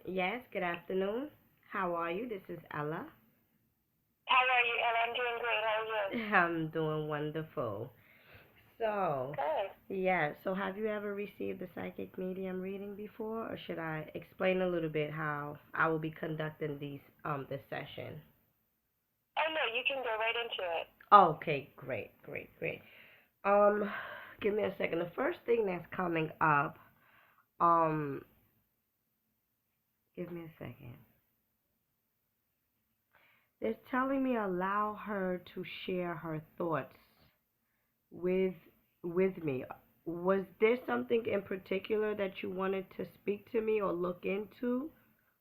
Yes, good afternoon. How are you? This is Ella. How are you? And I'm doing great. How are you? I'm doing wonderful. So, Good. so have you ever received a psychic medium reading before, or should I explain a little bit how I will be conducting this session? Oh no, you can go right into it. Okay, great, great, great. Um, Give me a second. The first thing that's coming up, um, give me a second. They're telling me allow her to share her thoughts with with me. Was there something in particular that you wanted to speak to me or look into,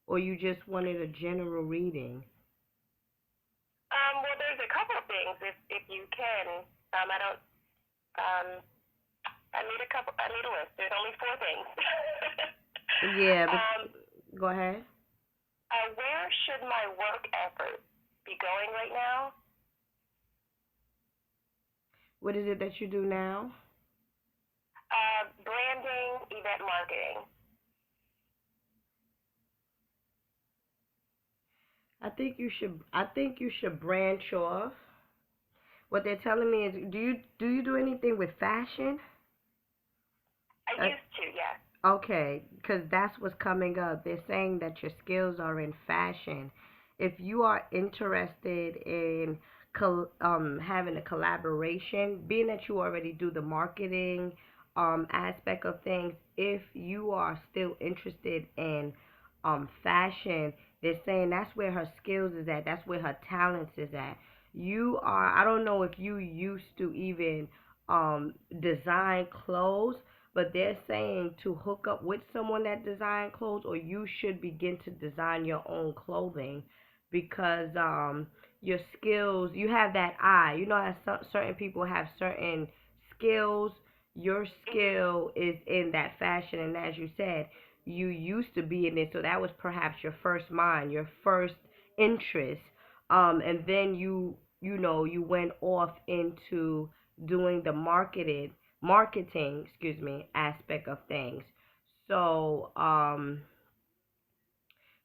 or you just wanted a general reading? Well, there's a couple of things if you can. I don't. Um, I need a couple. I need a list. There's only four things. Yeah, but um, go ahead. where should my work effort be going right now? What is it that you do now? Branding, event marketing. I think you should branch off. What they're telling me is, do you do anything with fashion? I Uh, used to, yes. Okay, because that's what's coming up. They're saying that your skills are in fashion. If you are interested in having a collaboration, being that you already do the marketing aspect of things, if you are still interested in fashion, they're saying that's where her skills is at. That's where her talents is at. I don't know if you used to even design clothes, but they're saying to hook up with someone that design clothes, or you should begin to design your own clothing, because your skills, you have that eye. You know how certain people have certain skills. Your Mhm. skill is in that fashion, and as you said, you used to be in it, so that was perhaps your first mind, your first interest. And then you went off into doing the marketing, excuse me, aspect of things. So,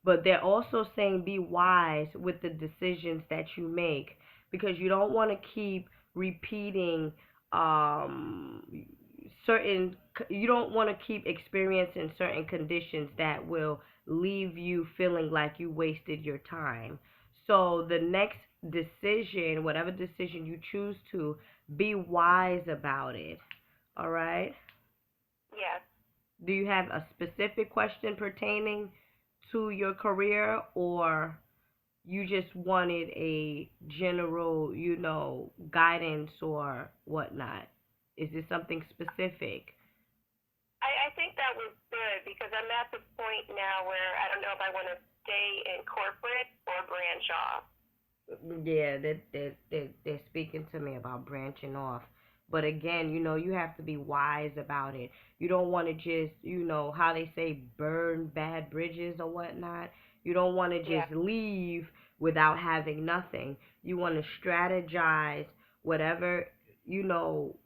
but they're also saying be wise with the decisions that you make, because you don't want to keep repeating um certain you don't want to keep experiencing certain conditions that will leave you feeling like you wasted your time. So the next decision, whatever decision you choose to, be wise about it. All right? Yes. Do you have a specific question pertaining to your career, or you just wanted a general, guidance or whatnot? Is this something specific? I think that was good because I'm at the point now where I don't know if I want to stay in corporate or branch off. Yeah, they're speaking to me about branching off. But again, you have to be wise about it. You don't want to just, how they say, burn bad bridges or whatnot. You don't want to Yeah. just leave without having nothing. You want to strategize whatever,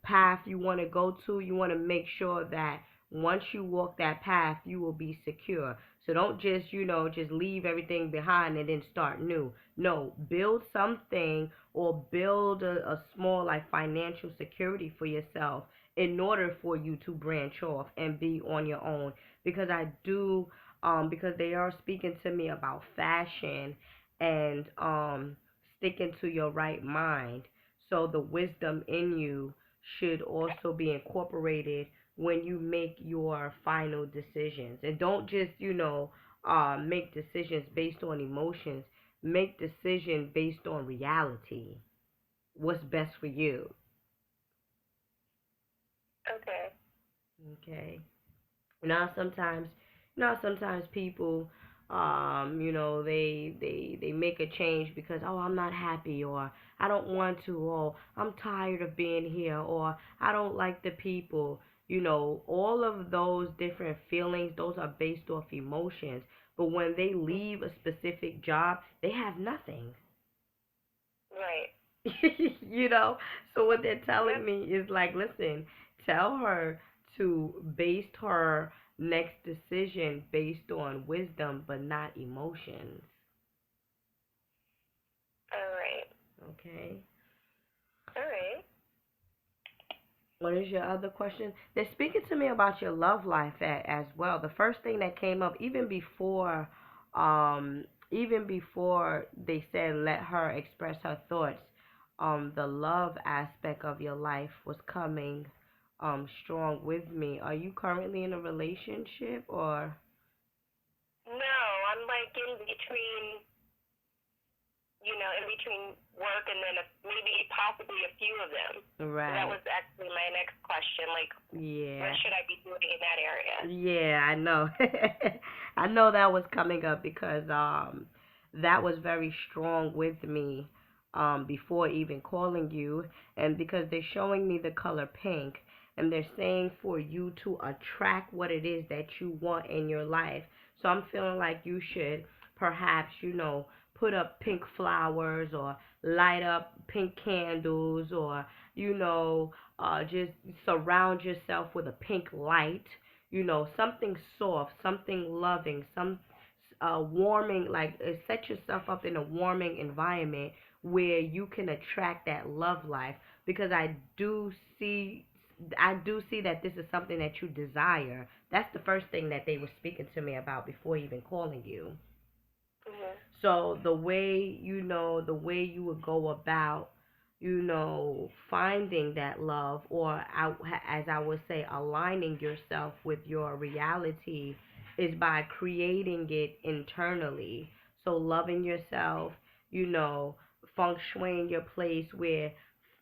path you want to go to. You want to make sure that once you walk that path, you will be secure. So don't just, just leave everything behind and then start new. No, build something, or build a small, like, financial security for yourself in order for you to branch off and be on your own. Because because they are speaking to me about fashion and sticking to your right mind. So the wisdom in you should also be incorporated when you make your final decisions. And don't just, make decisions based on emotions. Make decision based on reality. What's best for you? Okay. Okay. Now sometimes people, they make a change because, oh, I'm not happy, or I don't want to, or I'm tired of being here, or I don't like the people. All of those different feelings, those are based off emotions. But when they leave a specific job, they have nothing. Right. you know so what they're Yep. telling me is, like, listen, tell her to base her next decision based on wisdom but not emotions. All right. Okay. All right. What is your other question? They're speaking to me about your love life as well. The first thing that came up, even before they said let her express her thoughts, the love aspect of your life was coming, strong with me. Are you currently in a relationship or? No, I'm like in between, in between work and then maybe possibly a few of them. So that Right. was actually my next question. Like, what Yeah. should I be doing in that area? Yeah, I know. I know that was coming up because that was very strong with me before even calling you, and because they're showing me the color pink, and they're saying for you to attract what it is that you want in your life. So I'm feeling like you should perhaps, put up pink flowers or light up pink candles, or just surround yourself with a pink light, something soft, something loving, some warming, like set yourself up in a warming environment where you can attract that love life, because I do see that this is something that you desire. That's the first thing that they were speaking to me about before even calling you. Mhm. So the way you would go about, finding that love, or as I would say, aligning yourself with your reality, is by creating it internally. So loving yourself, you know, feng shuiing your place where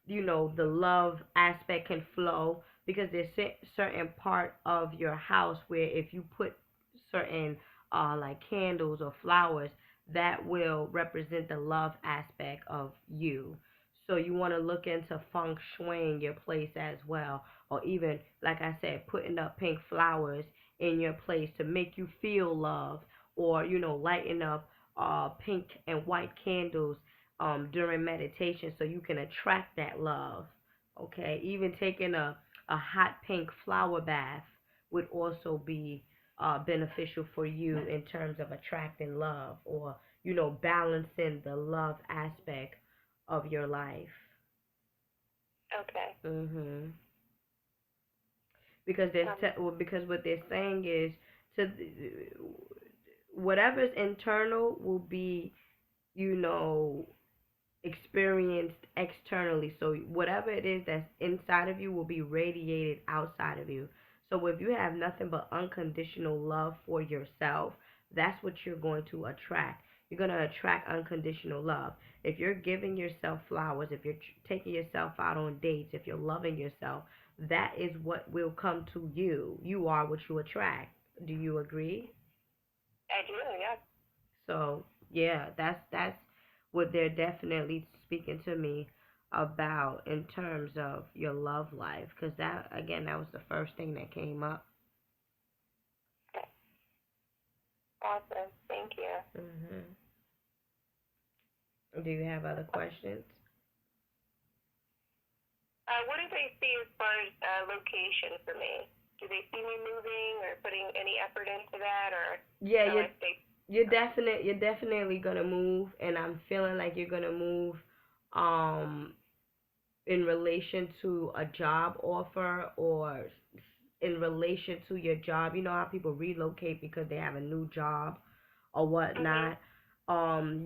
the love aspect can flow, because there's certain part of your house where if you put certain like candles or flowers, that will represent the love aspect of you. So you want to look into feng shuiing your place as well, or even like I said, putting up pink flowers in your place to make you feel love, or lighting up pink and white candles during meditation so you can attract that love. Okay, even taking a hot pink flower bath would also be beneficial for you in terms of attracting love, or balancing the love aspect of your life. Okay. Mhm. Because well, because what they're saying is, to whatever's internal will be, you know experienced externally. So whatever it is that's inside of you will be radiated outside of you. So if you have nothing but unconditional love for yourself, that's what you're going to attract. You're going to attract unconditional love. If you're giving yourself flowers, if you're taking yourself out on dates, if you're loving yourself, that is what will come to you. You are what you attract. Do you agree? I do, yeah. So yeah, that's what they're definitely speaking to me about in terms of your love life, because that, again, that was the first thing that came up. Awesome. Thank you. Hmm. Do you have other questions? What do they see as far as location for me? Do they see me moving or putting any effort into that, or Yeah, shall I stay? you're definitely gonna move, and I'm feeling like you're gonna move um in relation to a job offer, or in relation to your job. You know how people relocate because they have a new job or Mhm. whatnot.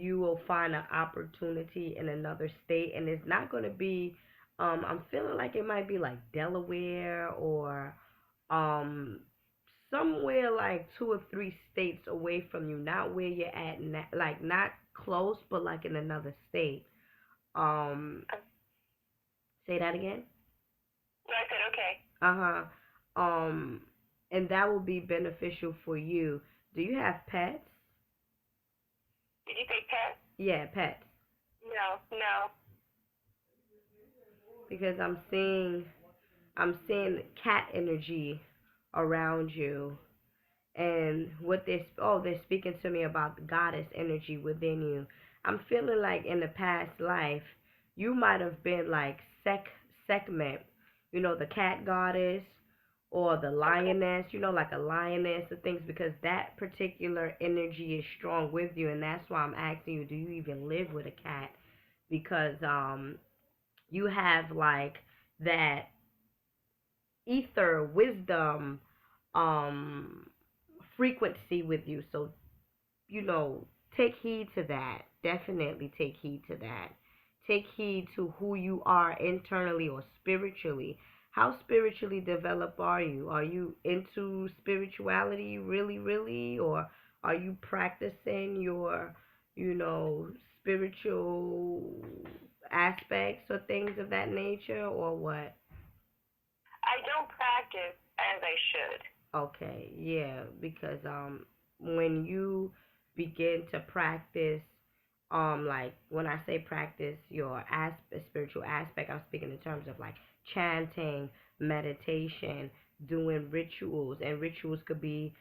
You will find an opportunity in another state, and it's not going to be. I'm feeling like it might be like Delaware, or um, somewhere like 2 or 3 states away from you, not where you're at, like not close, but like in another state. Um, say that again. So I said, okay. Uh huh. And that will be beneficial for you. Do you have pets? Did you say pet? Yeah, pets. No, no. Because I'm seeing cat energy around you, and they're speaking to me about the goddess energy within you. I'm feeling like in the past life you might have been like Sekhmet, the cat goddess, or the Okay. lioness, like a lioness or things, because that particular energy is strong with you, and that's why I'm asking you, do you even live with a cat? Because you have like that ether wisdom um frequency with you. So, take heed to that. Definitely take heed to that. Take heed to who you are internally or spiritually. How spiritually developed are you? Are you into spirituality really, really? Or are you practicing your, you know, spiritual aspects or things of that nature, or what? I don't practice as I should. Okay, yeah, because when you begin to practice, like when I say practice your spiritual aspect, I'm speaking in terms of like chanting, meditation, doing rituals, and rituals could be,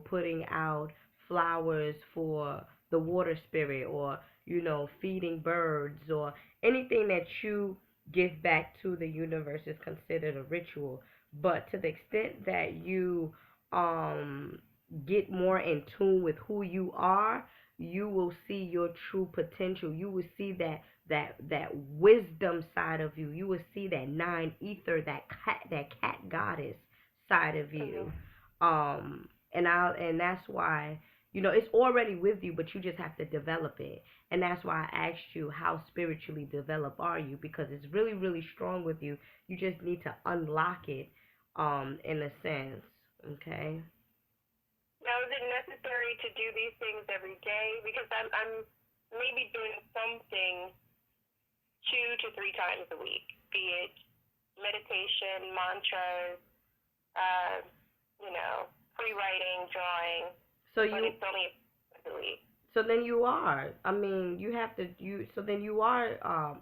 putting out flowers for the water spirit, or feeding birds, or anything that you give back to the universe is considered a ritual. But to the extent that you um get more in tune with who you are, you will see your true potential. You will see that wisdom side of you. You will see that nine ether, that cat goddess side of Mhm. you. And that's why, it's already with you, but you just have to develop it. And that's why I asked you, how spiritually developed are you, because it's really, really strong with you. You just need to unlock it, in a sense. Okay. Now, is it necessary to do these things every day? Because I'm maybe doing something 2 to 3 times a week, be it meditation, mantras, uh, free writing, drawing, So but you it's only a week. So then you are. I mean, you have to. So then you are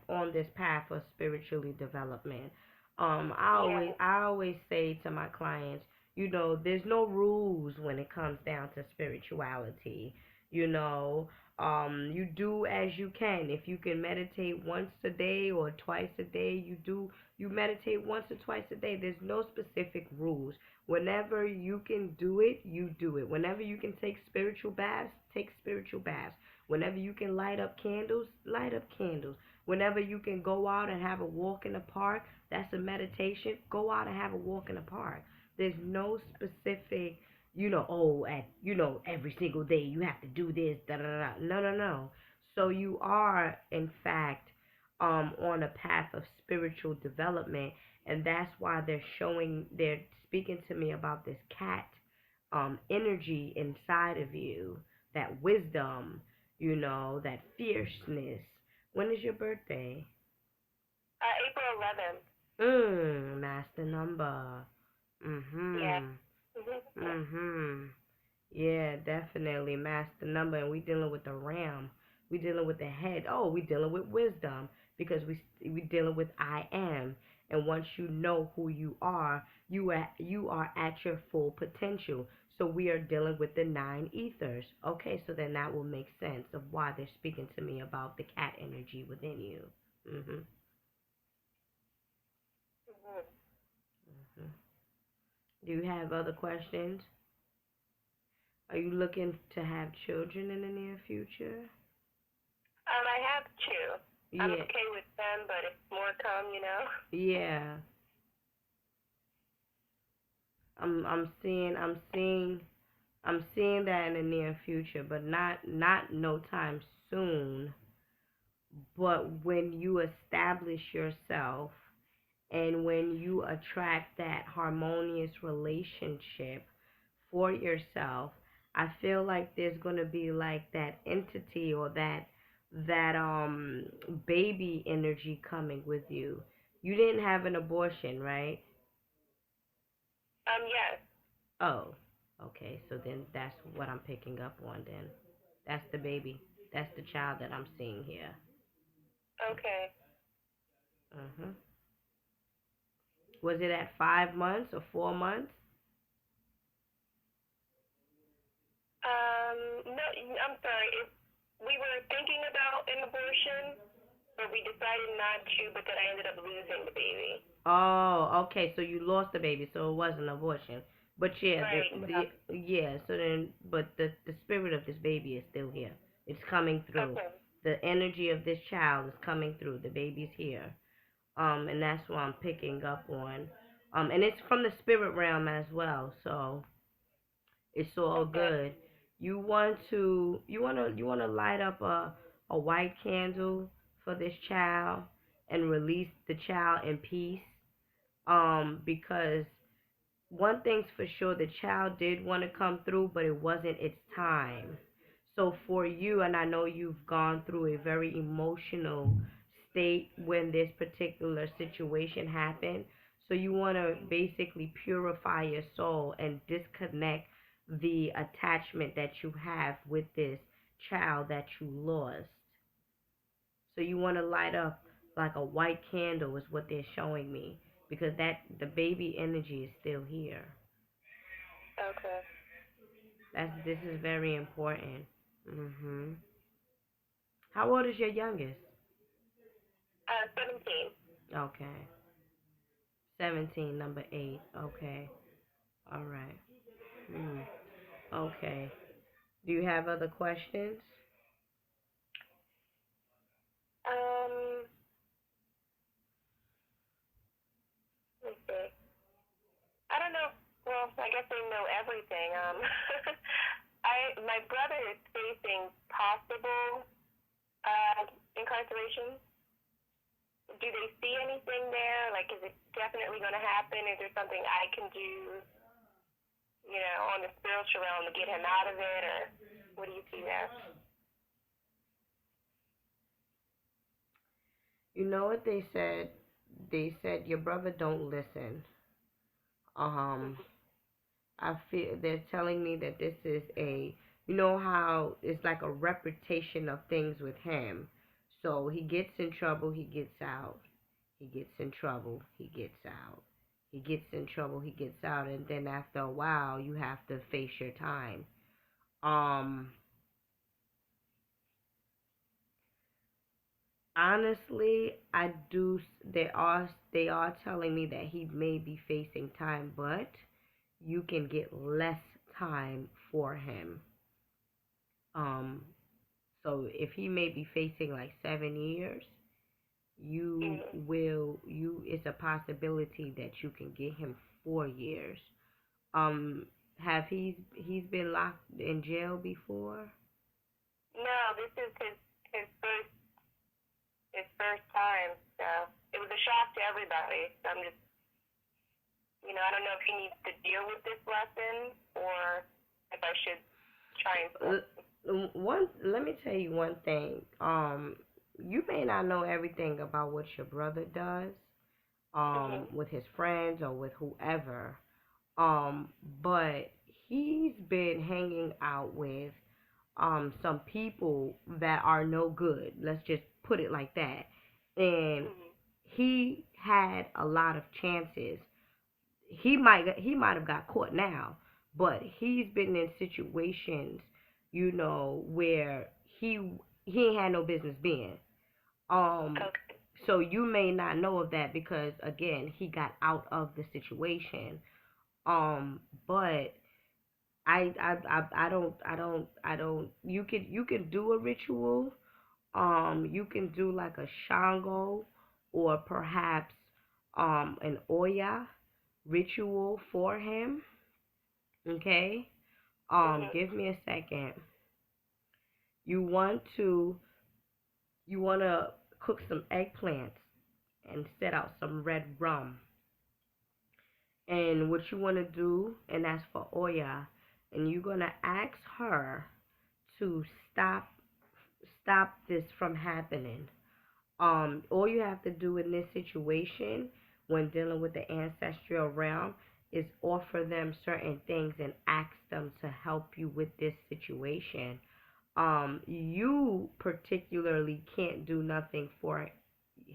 on this path of spiritually development. Yeah. I always say to my clients, there's no rules when it comes down to spirituality. You know, you do as you can. If you can meditate once a day or twice a day, you do. You meditate once or twice a day. There's no specific rules. Whenever you can do it, you do it. Whenever you can take spiritual baths, take spiritual baths. Whenever you can light up candles, light up candles. Whenever you can go out and have a walk in the park, that's a meditation. Go out and have a walk in the park. There's no specific, every single day you have to do this, da da da. No, no, no. So you are, in fact, on a path of spiritual development, and that's why they're speaking to me about this cat energy inside of you, that wisdom, that fierceness. When is your birthday? April 11th. Master number. Yeah. Mhm. Mhm. Mhm. Yeah, definitely master number, and we dealing with the ram. We dealing with the head. Oh, we dealing with wisdom, because we dealing with I am. And once you know who you are at your full potential. So we are dealing with the nine ethers. Okay, so then that will make sense of why they're speaking to me about the cat energy within you. Mhm. Mhm. Mhm. Do you have other questions? Are you looking to have children in the near future? I have two. I'm Yeah. okay with them, but if more come. Yeah. I'm seeing that in the near future, but not no time soon. But when you establish yourself, and when you attract that harmonious relationship for yourself, I feel like there's gonna be like that entity, or that baby energy coming with you. You didn't have an abortion, right? Yes. Oh, okay. So then that's what I'm picking up on then. That's the baby. That's the child that I'm seeing here. Okay. Mhm. Was it at 5 months or 4 months? No, I'm sorry. We were thinking about an abortion, but we decided not to. But then I ended up losing the baby. Oh, okay. So you lost the baby, so it was an abortion. But yeah, Right. yeah. So then, but the spirit of this baby is still here. It's coming through. Okay. The energy of this child is coming through. The baby's here. And that's what I'm picking up on. And it's from the spirit realm as well. So it's all Okay. good. You want to light up a white candle for this child and release the child in peace. Because one thing's for sure, the child did want to come through, but it wasn't its time. So for you, and I know you've gone through a very emotional state when this particular situation happened. So you want to basically purify your soul and disconnect the attachment that you have with this child that you lost. So you want to light up like a white candle is what they're showing me, because that the baby energy is still here. Okay. This is very important. Mhm. How old is your youngest? 17. Okay. 17, number 8. Okay. All right. Mm. Okay. Do you have other questions? Um, let's see. I don't know. Well, I guess I know everything. My brother is facing possible incarceration. Do they see anything there? Like, is it definitely going to happen? Is there something I can do, on the spiritual realm to get him out of it, or what do you see there? You know what they said? They said your brother don't listen. Um, I feel they're telling me that this is you know how it's like a repetition of things with him. So he gets in trouble, he gets out. He gets in trouble, he gets out. He gets in trouble, he gets out, and then after a while, you have to face your time. Um, Honestly, I do. They are telling me that he may be facing time, but you can get less time for him. Um, So if he may be facing like 7 years, you Mm. will you it's a possibility that you can get him 4 years. Um, have he's been locked in jail before? No, this is his first time. So it was a shock to everybody. So I'm just, I don't know if he needs to deal with this lesson or if I should try and. Let me tell you one thing. You may not know everything about what your brother does, Mhm. with his friends or with whoever. Um, but he's been hanging out with some people that are no good. Let's just put it like that. And Mhm. he had a lot of chances. He might have got caught now, but he's been in situations, where he ain't had no business being. Um Okay. so you may not know of that because again, he got out of the situation. But I don't. You can do a ritual. You can do like a Shango or perhaps an Oya ritual for him. Okay. Mhm. Give me a second. You want to cook some eggplants and set out some red rum. And what you want to do, and that's for Oya, and you're gonna ask her to stop this from happening. All you have to do in this situation when dealing with the ancestral realm is offer them certain things and ask them to help you with this situation. You particularly can't do nothing for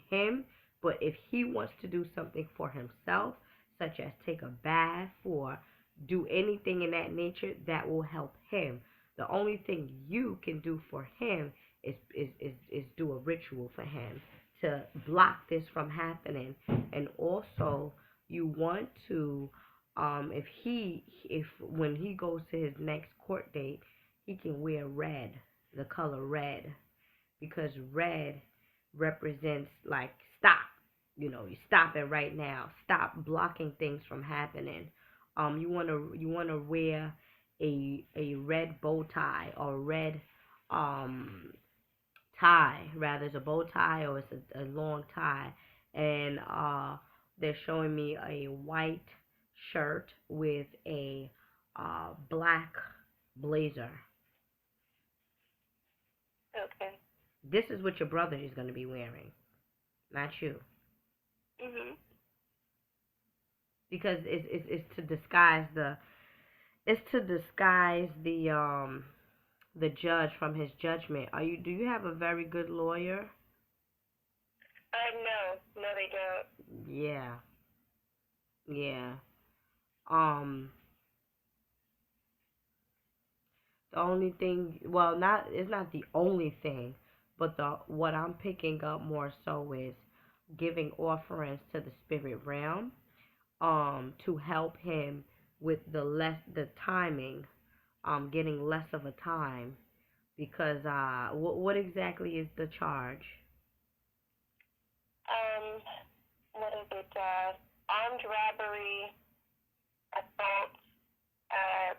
him, but if he wants to do something for himself, such as take a bath or do anything in that nature, that will help him. The only thing you can do for him is do a ritual for him to block this this from happening. And also, you want to, if when he goes to his next court date, he can wear red, the color red, because red represents like stop. You stop it right now. Stop blocking things from happening. You wanna wear a red bow tie or red um tie, rather it's a bow tie or it's a long tie, and they're showing me a white shirt with a black blazer. Okay. This is what your brother is going to be wearing, not you, Mhm. because it's to disguise the judge from his judgment. Do you have a very good lawyer? No, no, they don't. Yeah, yeah. Um, the only thing, well, not it's not the only thing, but the what I'm picking up more so is giving offerings to the spirit realm, to help him with the timing, getting less of a time, because what exactly is the charge? Um, what is it? Armed robbery, assault. Uh,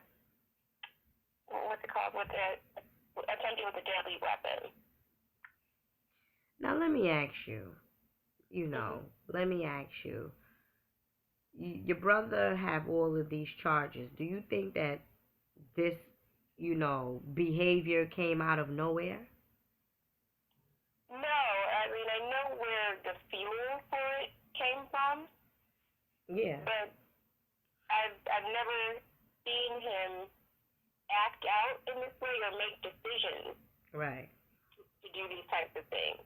what's it called? With the attempting with a deadly weapon. Now let me ask you, Mhm. let me ask you, your brother have all of these charges. Do you think that this, behavior came out of nowhere? No, I mean I know where the fuel for it came from, Yeah, but I've never seen him act out in this way or make decisions right, to do these types of things,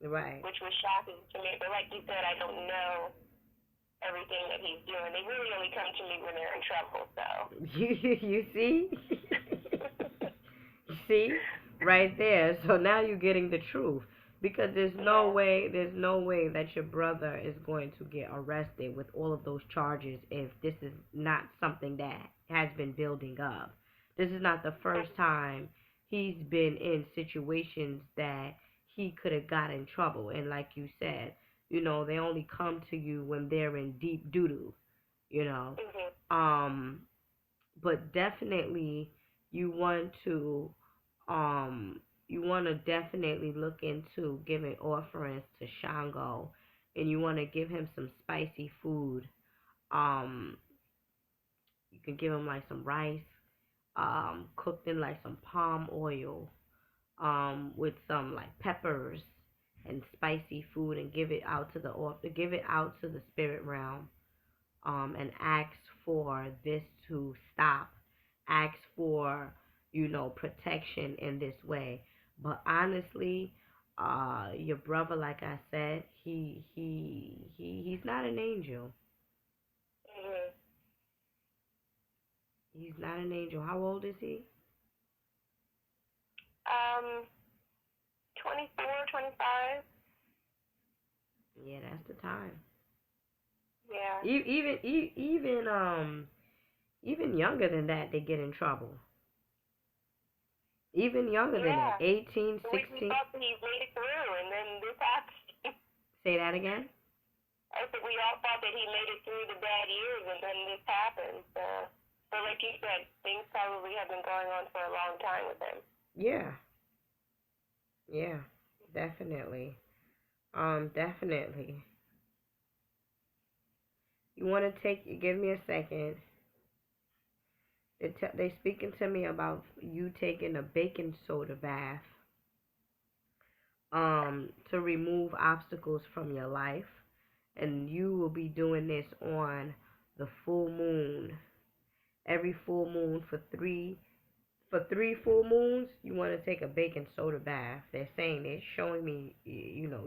right. which was shocking to me. But like you said, I don't know everything that he's doing. They really only come to me when they're in trouble. So. You see? See? Right there. So now you're getting the truth. Because Yeah. there's no way that your brother is going to get arrested with all of those charges if this is not something that has been building up. This is not the first time he's been in situations that he could have got in trouble. And like you said, they only come to you when they're in deep doo doo, you know. Mhm. Um, but definitely you want to definitely look into giving offerings to Shango, and you want to give him some spicy food. um you can give him like some rice, cooked in like some palm oil, with some like peppers and spicy food, and give it out to the spirit realm, and ask for this to stop. Ask for, protection in this way. But honestly, your brother, like I said, he's not an angel. Mhm. He's not an angel. How old is he? Um, 24, 25. Yeah, that's the time. Yeah. Even younger than that, they get in trouble. Even younger than that, Yeah. 18, We 16. thought that he made it through, and then this happened. Say that again. I said we all thought that he made it through the bad years, and then this happened. So like you said, things probably have been going on for a long time with him. Yeah, yeah, definitely. Definitely. You want to give me a second. They speaking to me about you taking a baking soda bath, to remove obstacles from your life, and you will be doing this on the full moon. Every full moon for three full moons, you want to take a baking soda bath. They're showing me,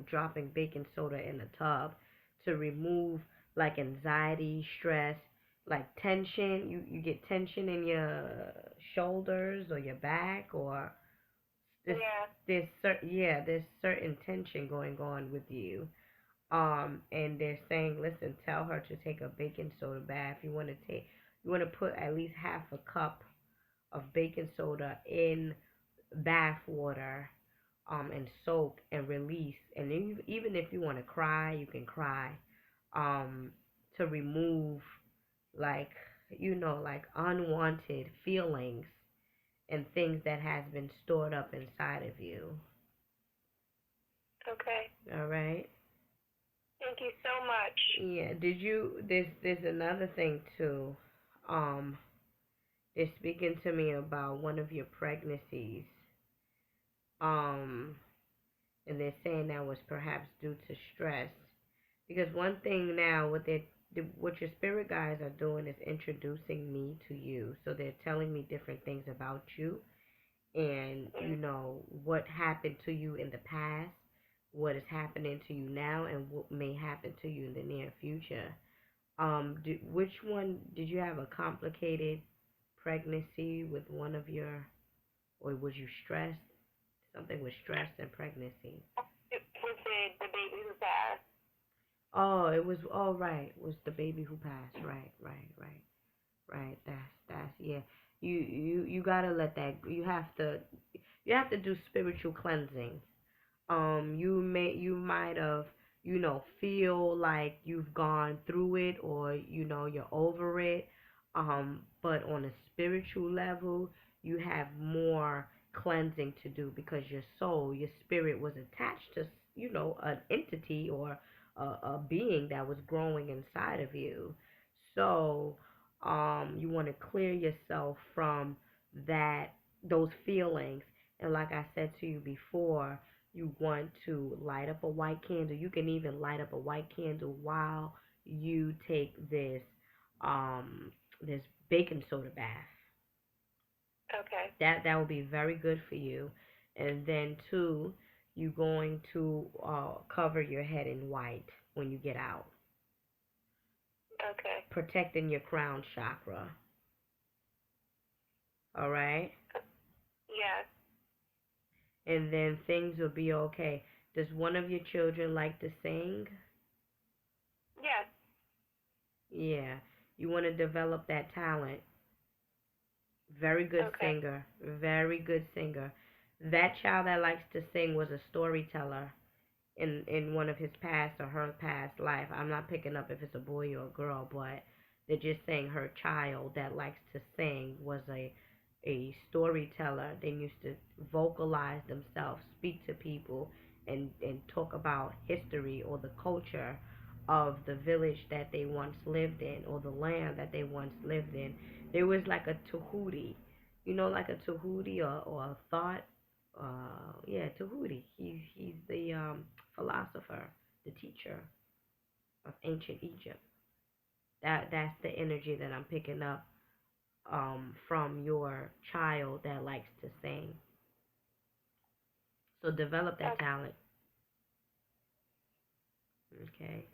dropping baking soda in a tub to remove like anxiety, stress, like tension. You get tension in your shoulders or your back, or this Yeah. there's certain tension going on with you. And they're saying, listen, tell her to take a baking soda bath. You want to put at least half a cup of baking soda in bath water, and soak and release. And even if you want to cry, you can cry, um, to remove, like, like unwanted feelings and things that has been stored up inside of you. Okay. All right. Thank you so much. Yeah. Did you? There's another thing too. Um, they're speaking to me about one of your pregnancies. Um, and they're saying that was perhaps due to stress. Because one thing now, what your spirit guides are doing is introducing me to you. So they're telling me different things about you, and what happened to you in the past, what is happening to you now, and what may happen to you in the near future. Which one did you have a complicated pregnancy with one of your, or was you stressed? Something with stress and pregnancy. It was the baby who passed. Oh, it was all right. It was the baby who passed. Right, right, right, right. That's yeah. You gotta let that. You have to do spiritual cleansing. You might have, feel like you've gone through it, or you're over it. But on a spiritual level, you have more cleansing to do, because your soul, your spirit was attached to, an entity, or a being that was growing inside of you. So you want to clear yourself from that, those feelings. And like I said to you before, you want to light up a white candle. You can even light up a white candle while you take this baking soda bath. Okay. That will be very good for you. And then two, you're going to cover your head in white when you get out, Okay. protecting your crown chakra. All right? Yes. And then things will be okay. Does one of your children like to sing? Yes. Yeah. You want to develop that talent. Very good Okay. singer. Very good singer. That child that likes to sing was a storyteller in one of his past or her past life. I'm not picking up if it's a boy or a girl, but they're just saying her child that likes to sing was a storyteller. They used to vocalize themselves, speak to people, and talk about history or the culture of the village that they once lived in, or the land that they once lived in. There was like a Tahuti, like a Tahuti, or a thought. Yeah, Tahuti. He's the philosopher, the teacher of ancient Egypt. That's the energy that I'm picking up from your child that likes to sing. So develop that Okay. talent. Okay.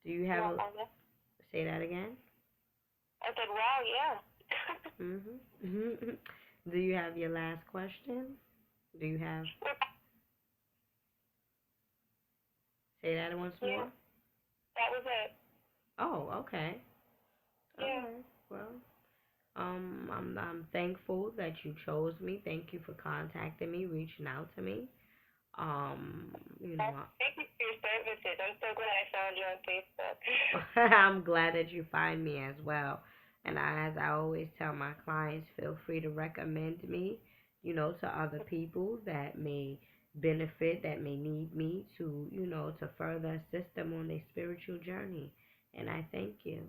Do you have Well, a say that again? I said, wow, yeah. Mhm. Do you have your last question? Do you have say that once Yeah. more? That was it. Oh, okay. All Yeah. right. Well, I'm thankful that you chose me. Thank you for contacting me, reaching out to me. Um, you know, Thank you for your services. I'm so glad I found you on Facebook. I'm glad that you find me as well. And as I always tell my clients, feel free to recommend me, to other people that may benefit, that may need me to, to further assist them on their spiritual journey. And I thank you.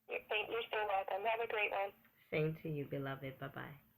You're so welcome. Have a great one. Same to you, beloved. Bye bye.